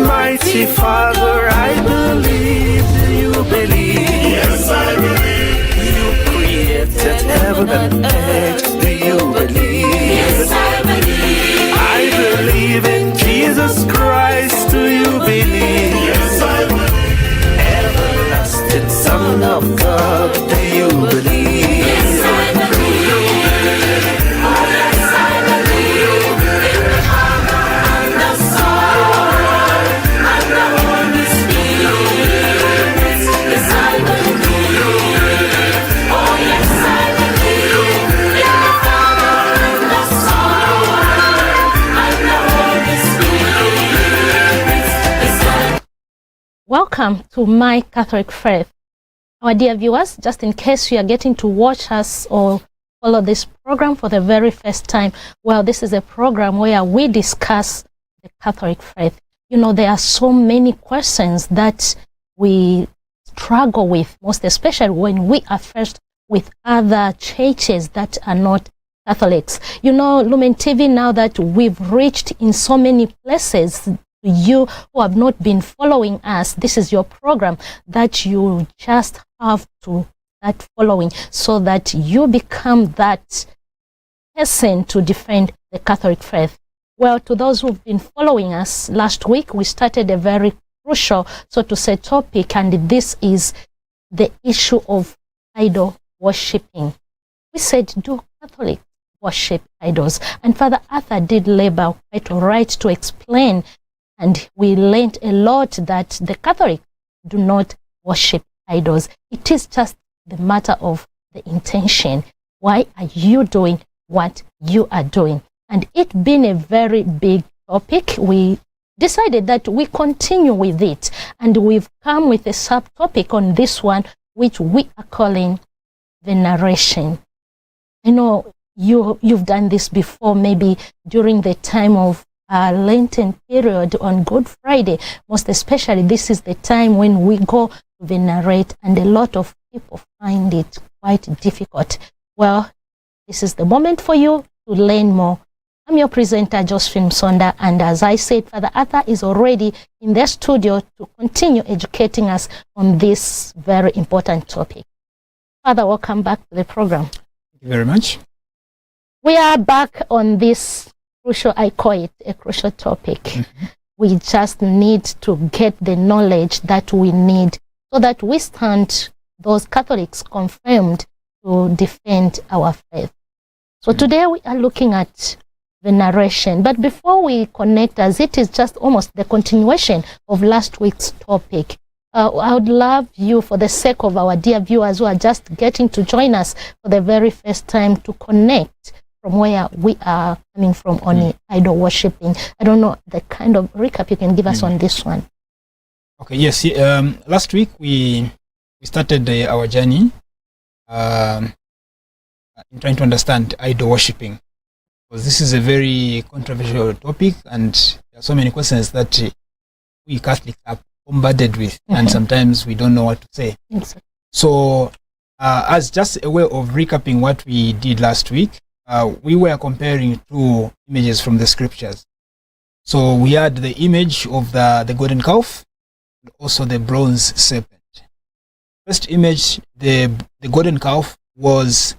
Mighty Father, I believe. Do you believe? Yes, I believe. You created heaven and earth. Do you believe? Yes, I believe. I believe in Jesus Christ. Do you believe? Yes, I believe. Everlasting Son of God. Do you believe? Yes, I believe. Oh, yes, I believe in the Father and the Son and the Holy Spirit. Yes, I believe. Oh, yes, I believe in the Father and the Son and the Holy Spirit. Yes, I Welcome to My Catholic Faith. Our dear viewers, just in case you are getting to watch us or follow this program for the very first time, well, this is a program where we discuss the Catholic faith. You know, there are so many questions that we struggle with, most especially when we are faced with other churches that are not Catholics. You know, Lumen TV, now that we've reached in so many places, you who have not been following us, this is your program that you just have to start following so that you become that person to defend the Catholic faith. Well, to those who've been following us, last week we started a very crucial, so to say, topic, and this is the issue of idol worshipping. We said, do Catholics worship idols? And Father Arthur did labor quite all right to explain, and we learned a lot that the Catholics do not worship idols. It is just the matter of the intention. Why are you doing what you are doing? And it being a very big topic, we decided that we continue with it. And we've come with a subtopic on this one, which we are calling veneration. I know you've done this before, maybe during the time of Lenten period on Good Friday. Most especially, this is the time when we go to venerate, and a lot of people find it quite difficult. Well, this is the moment for you to learn more. I'm your presenter, Josephine Sonda, and as I said, Father Arthur is already in the studio to continue educating us on this very important topic. Father, welcome back to the program. Thank you very much. We are back on this crucial, I call it a crucial topic. Mm-hmm. We just need to get the knowledge that we need so that we stand those Catholics confirmed to defend our faith. So today we are looking at veneration. But before we connect, as it is just almost the continuation of last week's topic, I would love you, for the sake of our dear viewers who are just getting to join us for the very first time, to connect from where we are coming from on idol worshipping. I don't know the kind of recap you can give us on this one. Okay, yes. Last week we started our journey in trying to understand idol worshipping, because this is a very controversial topic, and there are so many questions that we Catholics are bombarded with, and sometimes we don't know what to say. Exactly. So, as just a way of recapping what we did last week, we were comparing two images from the scriptures. So we had the image of the golden calf, and also the bronze serpent. First image, the golden calf, was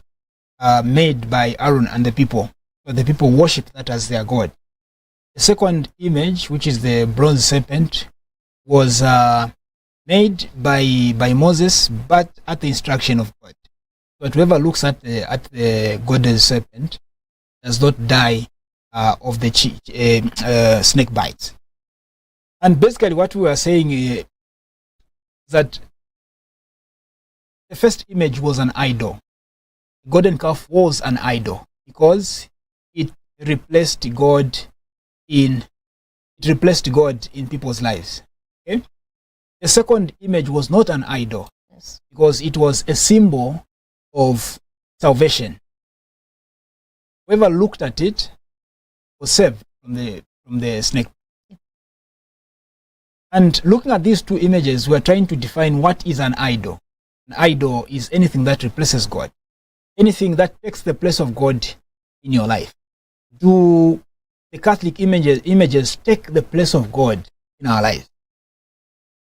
made by Aaron and the people. So the people worshipped that as their god. The second image, which is the bronze serpent, was made by Moses, but at the instruction of God. But whoever looks at the golden serpent does not die of the snake bites. And basically what we were saying is that the first image was an idol. The golden calf was an idol because it replaced God in people's lives. Okay? The second image was not an idol, Yes. because it was a symbol of salvation. Whoever looked at it was saved from the snake. And looking at these two images, we're trying to define what is an idol. An idol is anything that replaces God, anything that takes the place of God in your life. Do the Catholic images take the place of God in our lives.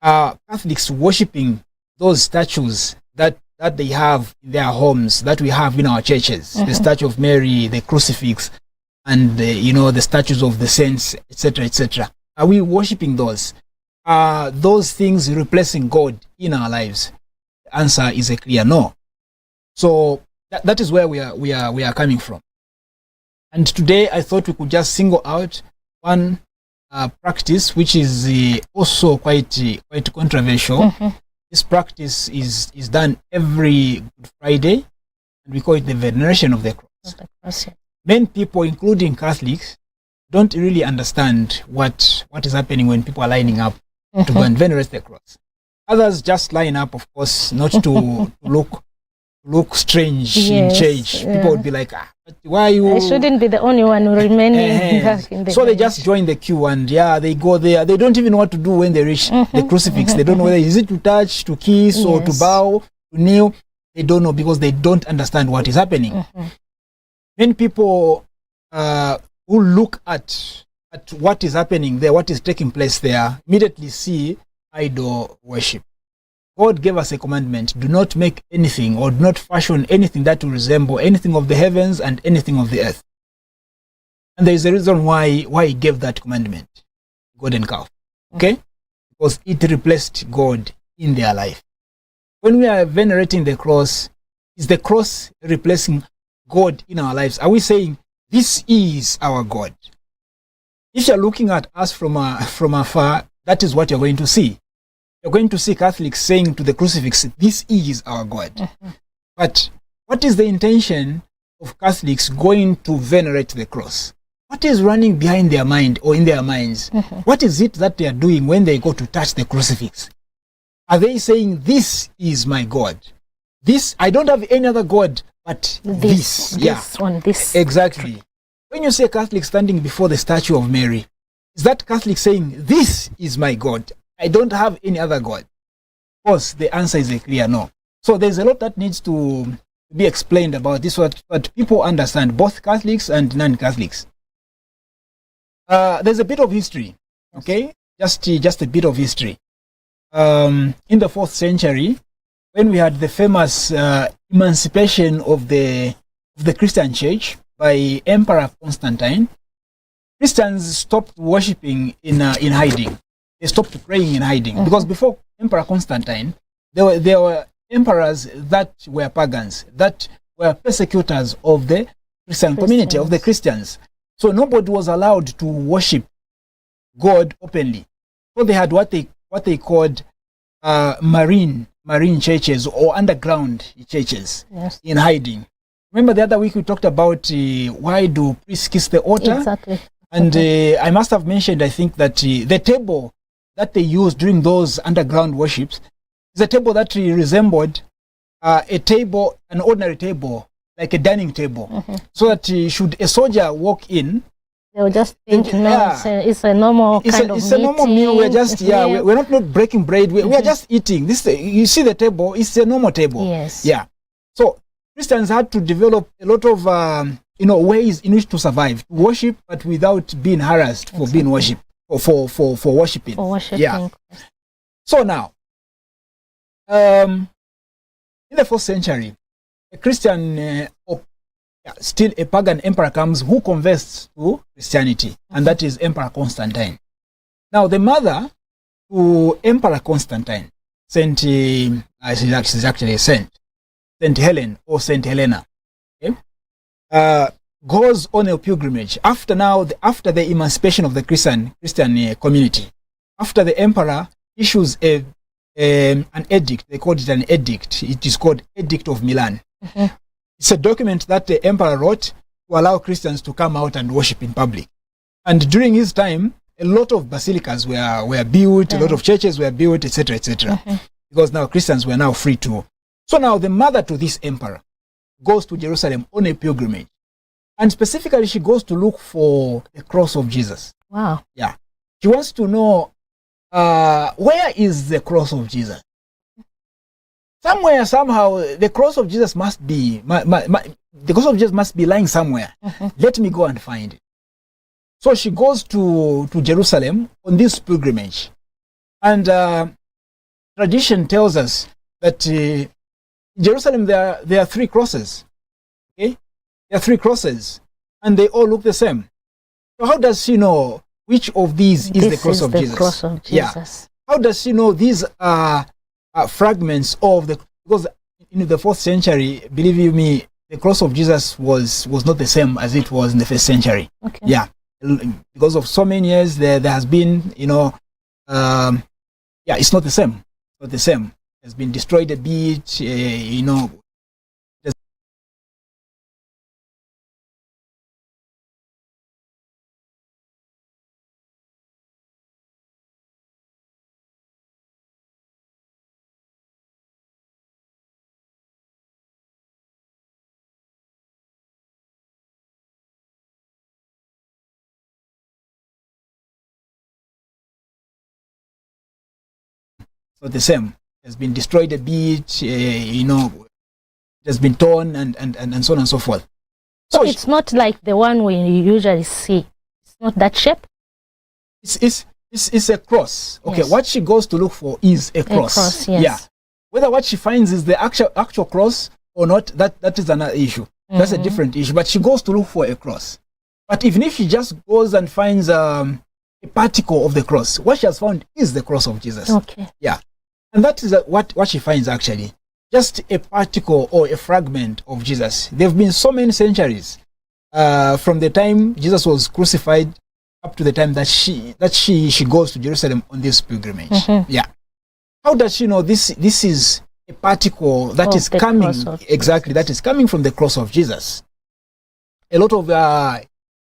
Catholics worshipping those statues that they have in their homes, that we have in our churches, the statue of Mary, the crucifix, and the statues of the saints, etc., etc. Are we worshipping those? Are those things replacing God in our lives? The answer is a clear no. So that is where we are coming from. And today I thought we could just single out one practice which is also quite controversial. This practice is done every Good Friday, and we call it the Veneration of the Cross. Many people, including Catholics, don't really understand what is happening when people are lining up to go and venerate the cross. Others just line up, of course, not to look strange in church. People would be like, why are you? I shouldn't be the only one remaining back in the So they just join the queue and they go there. They don't even know what to do when they reach the crucifix. They don't know whether is it to touch, to kiss, or to bow, to kneel. They don't know because they don't understand what is happening. Many people who look at what is happening there, what is taking place there, immediately see idol worship. God gave us a commandment: do not make anything or do not fashion anything that will resemble anything of the heavens and anything of the earth. And there is a reason why he gave that commandment, golden calf. Okay? Because it replaced God in their life. When we are venerating the cross, is the cross replacing God in our lives? Are we saying, this is our God? If you're looking at us from afar, that is what you're going to see. You're going to see Catholics saying to the crucifix, this is our God. But what is the intention of Catholics going to venerate the cross? What is running behind their mind or in their minds? What is it that they are doing when they go to touch the crucifix? Are they saying, this is my God? This, I don't have any other God but this. This. Exactly. When you say Catholic standing before the statue of Mary, is that Catholic saying, this is my God? I don't have any other God? Of course, the answer is a clear no. So there's a lot that needs to be explained about this, what people understand, both Catholics and non-Catholics. There's a bit of history, okay? Just a bit of history. In the 4th century, when we had the famous emancipation of the Christian Church by Emperor Constantine, Christians stopped worshipping in hiding. They stopped praying in hiding because before Emperor Constantine, there were emperors that were pagans, that were persecutors of the Christian community, of the Christians. So nobody was allowed to worship God openly. So they had what they called marine churches or underground churches in hiding. Remember the other week we talked about why do priests kiss the altar? Exactly. And I must have mentioned, I think, that the table that they used during those underground worships is a table that resembled an ordinary table, like a dining table. So that should a soldier walk in, they will just think, it's a normal kind of it's a normal meal. We're just we're not breaking bread. We are just eating. This, you see the table, it's a normal table. Yes. Yeah. So Christians had to develop a lot of ways in which to survive, to worship, but without being harassed for being worshipped, or for worshiping. For worshiping. Yeah. So now, in the 4th century, a Christian, still a pagan emperor comes who converts to Christianity, and that is Emperor Constantine. Now, the mother to Emperor Constantine, she's actually a saint, Saint Helen or Saint Helena, okay? Goes on a pilgrimage after the emancipation of the Christian community. After the emperor issues an edict, they called it an edict. It is called Edict of Milan. It's a document that the emperor wrote to allow Christians to come out and worship in public. And during his time, a lot of basilicas were built, a lot of churches were built, etc., etc. Because now Christians were now free to. So now the mother to this emperor goes to Jerusalem on a pilgrimage. And specifically, she goes to look for the cross of Jesus. Wow. Yeah. She wants to know, where is the cross of Jesus? Somewhere, somehow, the cross of Jesus must be, the cross of Jesus must be lying somewhere. Let me go and find it. So she goes to Jerusalem on this pilgrimage. And tradition tells us that in Jerusalem there are 3 crosses. Okay? There are 3 crosses. And they all look the same. So how does she know which of these is the cross of Jesus? Cross of Jesus. Yeah. How does she know these are fragments of the... Because in the 4th century, believe you me, the cross of Jesus was not the same as it was in the 1st century. Okay. Yeah. Because of so many years, there has been, it's not the same. It's not the same. It has been destroyed a bit, not the same. It has been destroyed a bit, it has been torn and so on and so forth. So it's not like the one we usually see. It's not that shape. It's a cross. Okay, Yes. what she goes to look for is a cross. A cross, yes. Yeah. Whether what she finds is the actual cross or not, that is another issue. That's a different issue. But she goes to look for a cross. But even if she just goes and finds a particle of the cross, what she has found is the cross of Jesus. Okay. Yeah. And that is what she finds actually. Just a particle or a fragment of Jesus. There have been so many centuries from the time Jesus was crucified up to the time that she goes to Jerusalem on this pilgrimage. Yeah. How does she know this is a particle that is coming exactly that is coming from the cross of Jesus? A lot of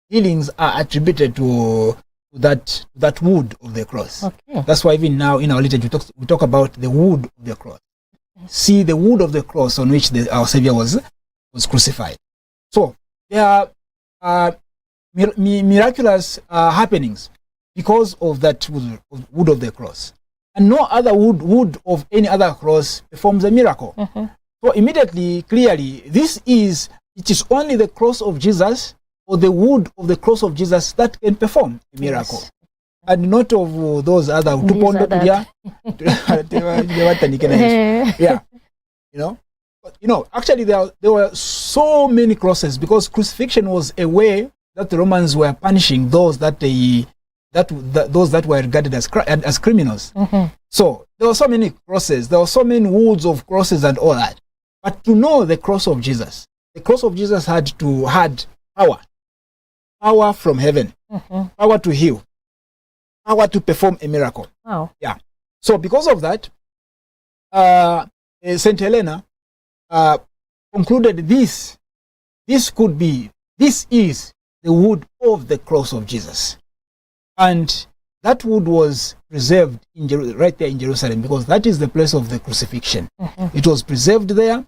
healings are attributed to that wood of the cross. Okay. That's why even now in our liturgy we talk about the wood of the cross. See the wood of the cross on which our Savior was crucified. So there are miraculous happenings because of that wood of the cross. And no other wood of any other cross performs a miracle. So immediately, clearly, it is only the cross of Jesus or the wood of the cross of Jesus that can perform a miracle. Yes. And not of those other. Yeah. Actually there were so many crosses because crucifixion was a way that the Romans were punishing those that were regarded as criminals. So there were so many crosses, there were so many woods of crosses and all that. But to know the cross of Jesus had power from heaven, power to heal, power to perform a miracle. Wow. Yeah. So because of that, Saint Helena concluded this is the wood of the cross of Jesus. And that wood was preserved right there in Jerusalem because that is the place of the crucifixion. It was preserved there.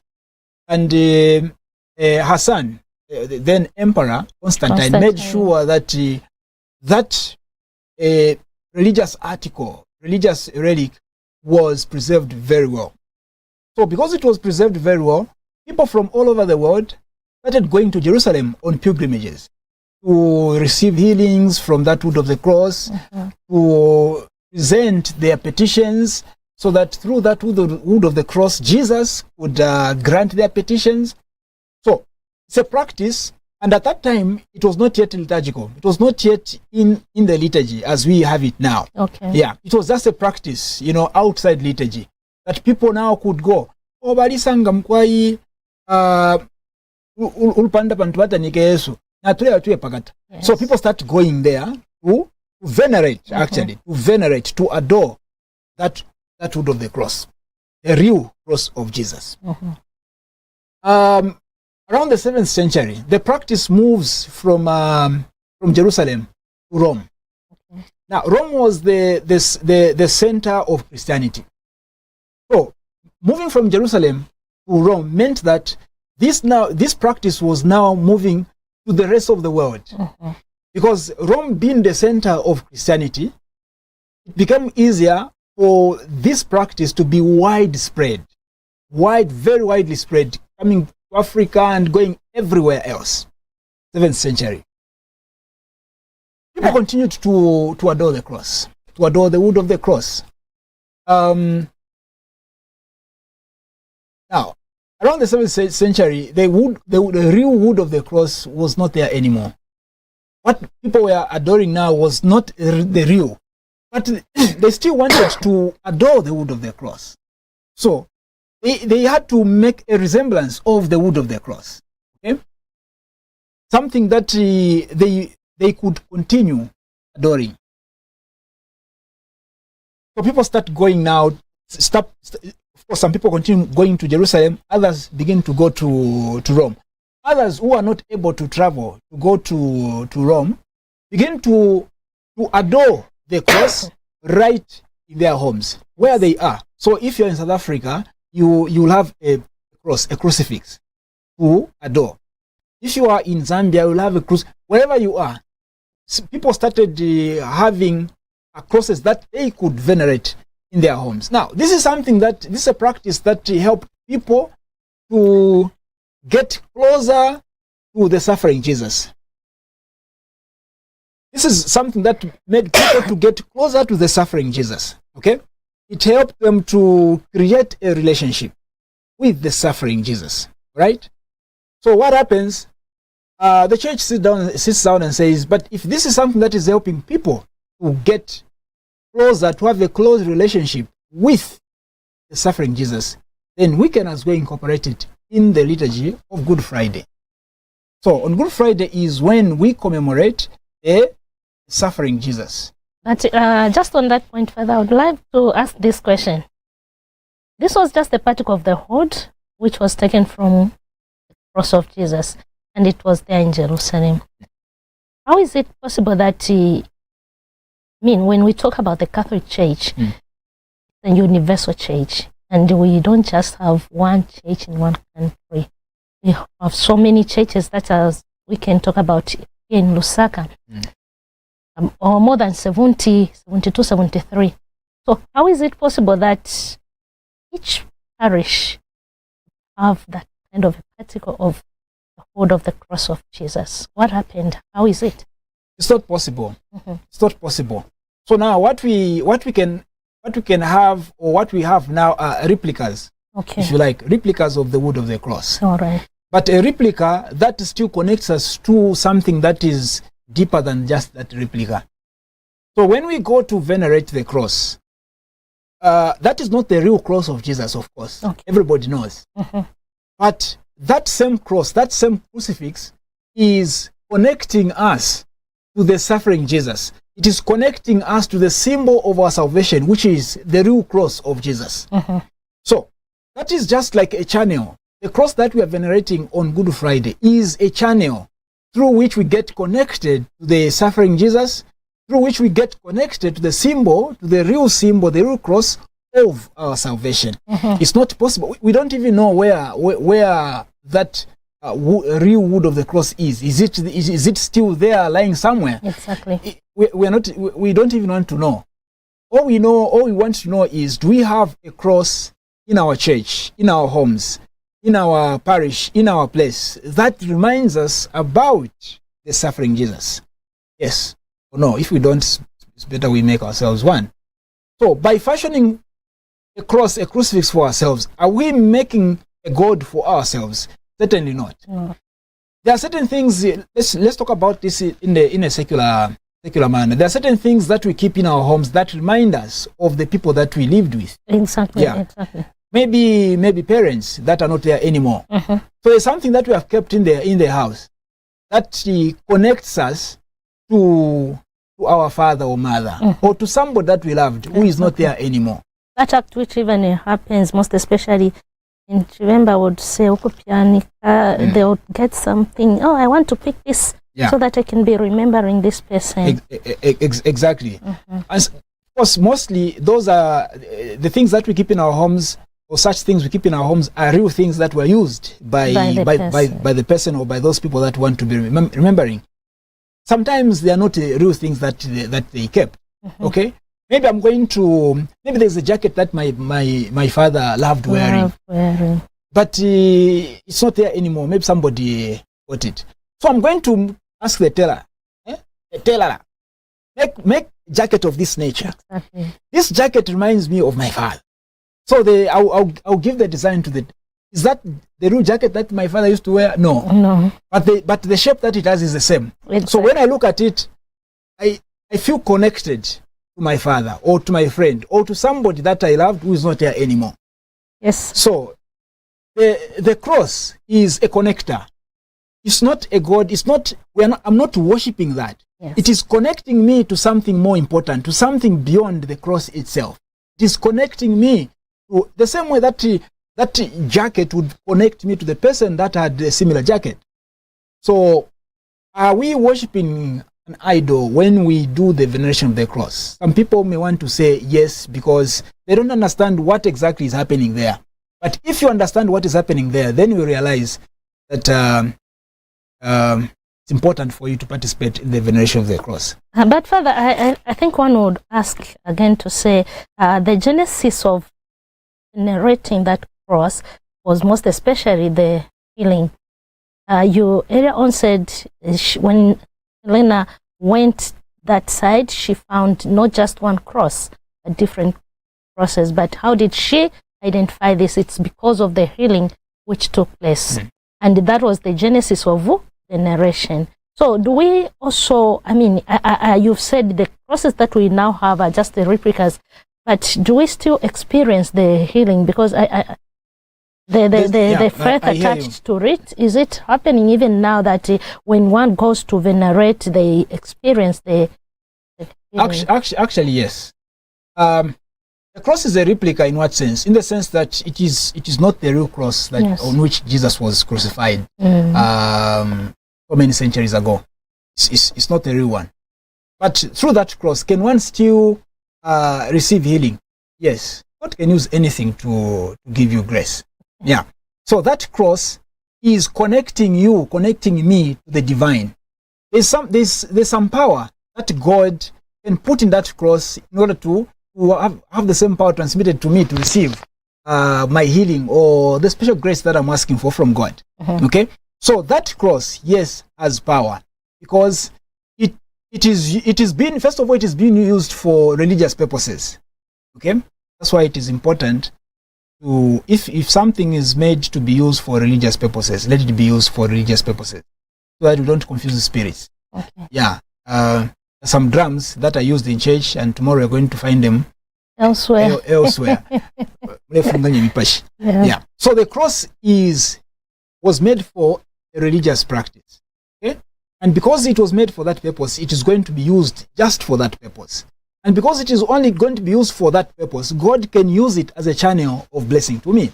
And her son, the then Emperor Constantine, made sure that that religious relic was preserved very well. So because it was preserved very well, people from all over the world started going to Jerusalem on pilgrimages to receive healings from that wood of the cross, to present their petitions, so that through that wood of the cross, Jesus would grant their petitions. So it's a practice, and at that time, it was not yet liturgical. It was not yet in the liturgy as we have it now. Okay. Yeah, it was just a practice, outside liturgy, that people now could go, balisanga mkwai ulpanda pantu batanike Yesu. So people start going there to venerate, to adore that wood of the cross, the real cross of Jesus. Around the 7th century, the practice moves from Jerusalem to Rome. Now, Rome was the center of Christianity. So, moving from Jerusalem to Rome meant that this practice was now moving to the rest of the world. Because Rome being the center of Christianity, it became easier for this practice to be widespread, very widely spread, coming to Africa and going everywhere else. 7th century. People continued to adore the cross, to adore the wood of the cross. Now, around the 7th century, the real wood of the cross was not there anymore. What people were adoring now was not the real, but they still wanted to adore the wood of the cross. So they had to make a resemblance of the wood of the cross. Okay? Something that they could continue adoring. So people start going now, of course, some people continue going to Jerusalem, others begin to go to Rome. Others who are not able to travel to go to Rome begin to adore the cross right in their homes, where they are. So if you're in South Africa, you'll have a cross, a crucifix to adore. If you are in Zambia, you'll have a cross. Wherever you are, people started having crosses that they could venerate in their homes. Now, this is a practice that helped people to get closer to the suffering Jesus. This is something that made people to get closer to the suffering Jesus. Okay? It helped them to create a relationship with the suffering Jesus. Right? So what happens? The church sits down and says, but if this is something that is helping people to get closer, to have a close relationship with the suffering Jesus, then we can as well incorporate it in the liturgy of Good Friday. So on Good Friday is when we commemorate the suffering Jesus. But just on that point further, I would like to ask this question. This was just a particle of the hood which was taken from the cross of Jesus, and it was there in Jerusalem. How is it possible that, when we talk about the Catholic Church, the universal church, and we don't just have one church in one country. We have so many churches that we can talk about here in Lusaka, or more than 70, 72, 73. So how is it possible that each parish have that kind of a particle of the hood of the cross of Jesus? What happened? How is it? It's not possible. It's not possible. So now what we can have, or what we have now, are replicas. Okay. If you like, replicas of the wood of the cross. All right. But a replica that still connects us to something that is deeper than just that replica. So when we go to venerate the cross, that is not the real cross of Jesus, of course. Okay. Everybody knows. But that same cross, that same crucifix is connecting us to the suffering Jesus. It is connecting us to the symbol of our salvation, which is the real cross of Jesus. So that is just like a channel. The cross that we are venerating on Good Friday is a channel through which we get connected to the suffering Jesus, through which we get connected to the symbol, to the real symbol, the real cross of our salvation. It's not possible. We don't even know where that real wood of the cross is. Is it still there lying somewhere? Exactly. We don't even want to know. All we want to know is, do we have a cross in our church, in our homes, in our parish, in our place, that reminds us about the suffering Jesus? Yes or no? If we don't, it's better we make ourselves one. So by fashioning a cross, a crucifix for ourselves, are we making a God for ourselves? Certainly not. There are certain things, let's talk about this in a secular manner. There are certain things that we keep in our homes that remind us of the people that we lived with. Exactly. Yeah. Exactly. Maybe parents that are not there anymore. So there's something that we have kept in the house that connects us to our father or mother, or to somebody that we loved who is not there anymore. That act which even happens most especially in Chivemba would say, they would get something. Oh, I want to pick this so that I can be remembering this person. Exactly. And of course, mostly those are the things that we keep in our homes, or such things we keep in our homes are real things that were used by the person or by those people that want to be remembering. Sometimes they are not real things that they kept. Okay, maybe maybe there's a jacket that my father loved wearing, but it's not there anymore. Maybe somebody bought it. So I'm going to ask the teller, make jacket of this nature. Exactly. This jacket reminds me of my father. So I'll give the design to the. Is that the real jacket that my father used to wear? No. No. But the shape that it has is the same. Exactly. So when I look at it, I feel connected to my father or to my friend or to somebody that I loved who is not here anymore. Yes. So the cross is a connector. It's not a god. It's not. I'm not worshiping that. Yes. It is connecting me to something more important, to something beyond the cross itself. It is connecting me to the same way that jacket would connect me to the person that had a similar jacket. So, are we worshiping an idol when we do the veneration of the cross? Some people may want to say yes because they don't understand what exactly is happening there. But if you understand what is happening there, then you realize that it's important for you to participate in the veneration of the cross. But Father, I think one would ask again to say the genesis of venerating that cross was most especially the healing. You earlier on said when Helena went that side, she found not just one cross, but different crosses. But how did she identify this? It's because of the healing which took place. And that was the genesis of veneration. So do we also, I mean, you've said the crosses that we now have are just the replicas, but do we still experience the healing? Because the faith attached to it, is it happening even now that when one goes to venerate, they experience the healing? Actually, yes. The cross is a replica in what sense? In the sense that it is not the real cross that on which Jesus was crucified so many centuries ago. It's not the real one. But through that cross, can one still receive healing? Yes. God can use anything to give you grace. Yeah. So that cross is connecting me to the divine. There's some power that God can put in that cross in order to have the same power transmitted to me to receive my healing or the special grace that I'm asking for from God. Okay? So that cross, yes, has power because it is being, first of all, it is being used for religious purposes. Okay? That's why it is important to, if something is made to be used for religious purposes, let it be used for religious purposes so that we don't confuse the spirits. Okay. Yeah. Some drums that are used in church, and tomorrow we're going to find them elsewhere. Yeah. So the cross was made for a religious practice. Okay? And because it was made for that purpose, it is going to be used just for that purpose. And because it is only going to be used for that purpose, God can use it as a channel of blessing to me.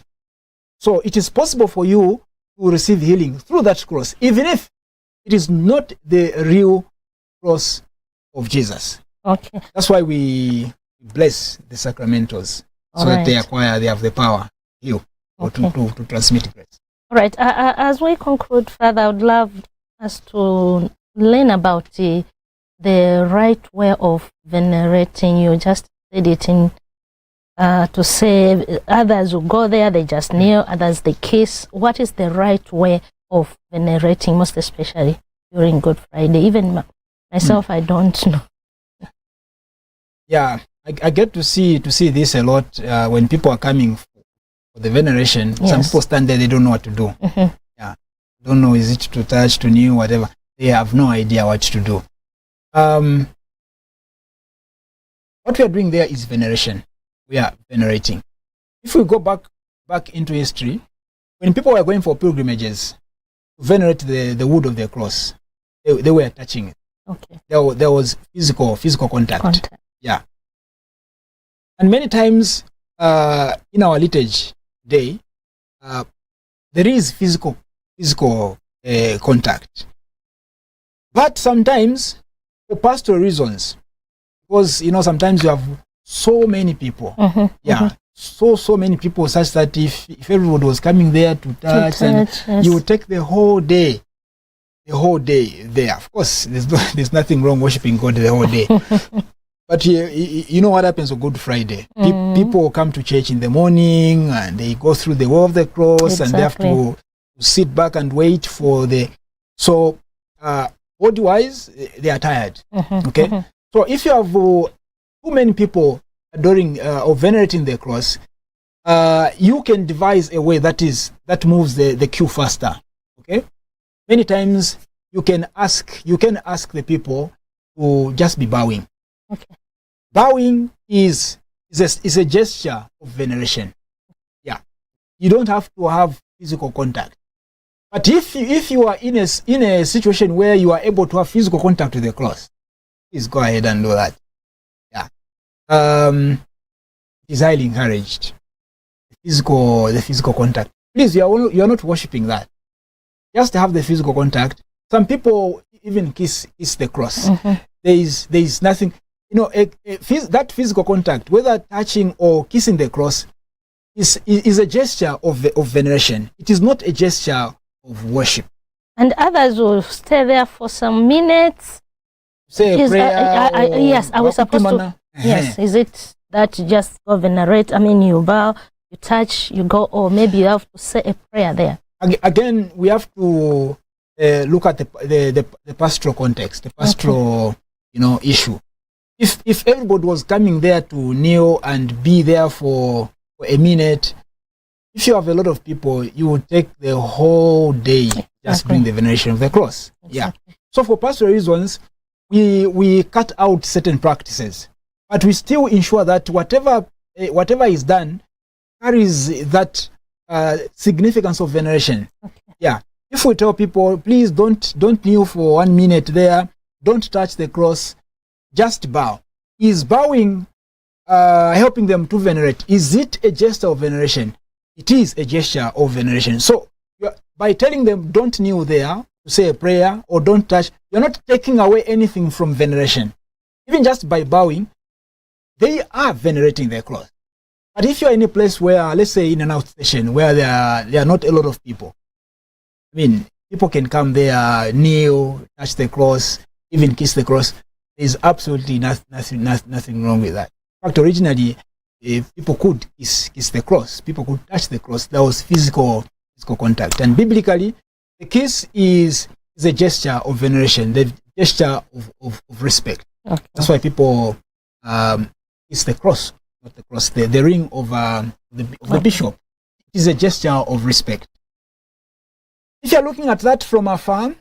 So it is possible for you to receive healing through that cross, even if it is not the real cross of Jesus. Okay. That's why we bless the sacramentals so that they have the power to heal or to transmit grace. All right. As we conclude further, I would love us to learn about the right way of venerating. You just said it in to say others will go there, they just kneel, others they kiss. What is the right way of venerating, most especially during Good Friday? Even myself, I don't know. Yeah, I get to see this a lot when people are coming for the veneration. Yes. Some people stand there, they don't know what to do. Yeah, don't know, is it to touch, to kneel, whatever. They have no idea what to do. What we are doing there is veneration. We are venerating. If we go back into history, when people were going for pilgrimages to venerate the wood of the cross, they were touching it. Okay. There was physical contact. Yeah. And many times in our liturgy day, there is physical contact. But sometimes, for pastoral reasons, because sometimes you have so many people. So many people, such that if everybody was coming there to touch, and you would take the whole day there. Of course, there's nothing wrong worshiping God the whole day. But you know what happens on Good Friday? People come to church in the morning and they go through the way of the cross, and they have to sit back and wait for the. So body-wise, they are tired. Okay, So if you have too many people adoring or venerating the cross, you can devise a way that moves the queue faster. Okay, many times you can ask the people to just be bowing. Okay. Bowing is a gesture of veneration. Yeah, you don't have to have physical contact. But if you are in a situation where you are able to have physical contact with the cross, please go ahead and do that. Yeah, it is highly encouraged. The physical contact. Please, you are not worshiping that. Just have the physical contact. Some people even kiss the cross. Mm-hmm. There is nothing. That physical contact, whether touching or kissing the cross, is a gesture of veneration. It is not a gesture of worship. And others will stay there for some minutes. Say a prayer. Yes, I was supposed to. Yes, is it that you just go venerate? I mean, you bow, you touch, you go, or maybe you have to say a prayer there. Again, we have to look at the pastoral context, the pastoral issue. If everybody was coming there to kneel and be there for a minute, if you have a lot of people, you would take the whole day just doing the veneration of the cross. Exactly. Yeah. So for pastoral reasons, we cut out certain practices, but we still ensure that whatever is done carries that significance of veneration. Okay. Yeah. If we tell people, please don't kneel for 1 minute there, don't touch the cross, just bow. Is bowing helping them to venerate? Is it a gesture of veneration? It is a gesture of veneration. So by telling them don't kneel there to say a prayer or don't touch, you're not taking away anything from veneration. Even just by bowing, they are venerating their cross. But if you're in a place where, let's say in an outstation where there are not a lot of people, I mean, people can come there, kneel, touch the cross, even kiss the cross. There's absolutely nothing wrong with that. In fact, originally, people could kiss the cross. People could touch the cross. There was physical contact. And biblically, the kiss is a gesture of veneration, the gesture of respect. Okay. That's why people kiss the cross, not the cross, the ring of the bishop. It is a gesture of respect. If you're looking at that from afar,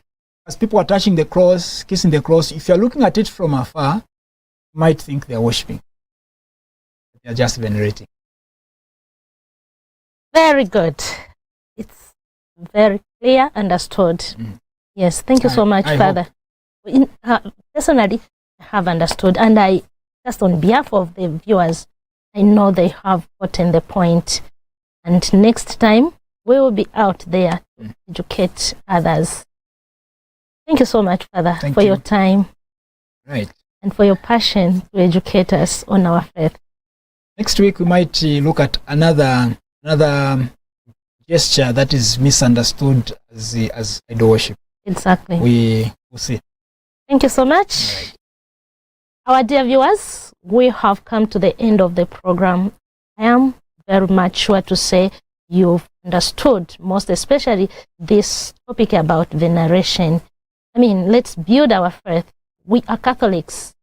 as people are touching the cross, kissing the cross, if you're looking at it from afar, you might think they're worshiping. They're just venerating. Very good. It's very clear, understood. Mm. Yes, thank you so much, Father. Personally, I have understood, and I, just on behalf of the viewers, I know they have gotten the point. And next time, we will be out there to educate others. Thank you so much, Father, for your time. Right. And for your passion to educate us on our faith. Next week, we might look at another gesture that is misunderstood as idol worship. Exactly. We will see. Thank you so much. Right. Our dear viewers, we have come to the end of the program. I am very much sure to say you've understood, most especially this topic about veneration. I mean, let's build our faith. We are Catholics.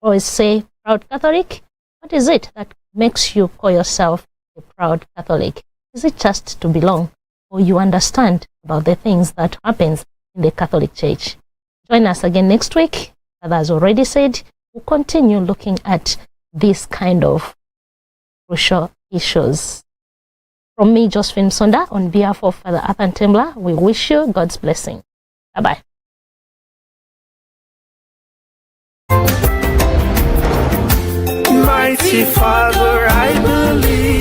Always say, proud Catholic. What is it that makes you call yourself a proud Catholic? Is it just to belong, or you understand about the things that happens in the Catholic Church? Join us again next week. As has already said, we'll continue looking at this kind of crucial issues. From me, Josephine Sonda, on behalf of Father Arthur Tembla, we wish you God's blessing. Bye-bye. Mighty Father, I believe.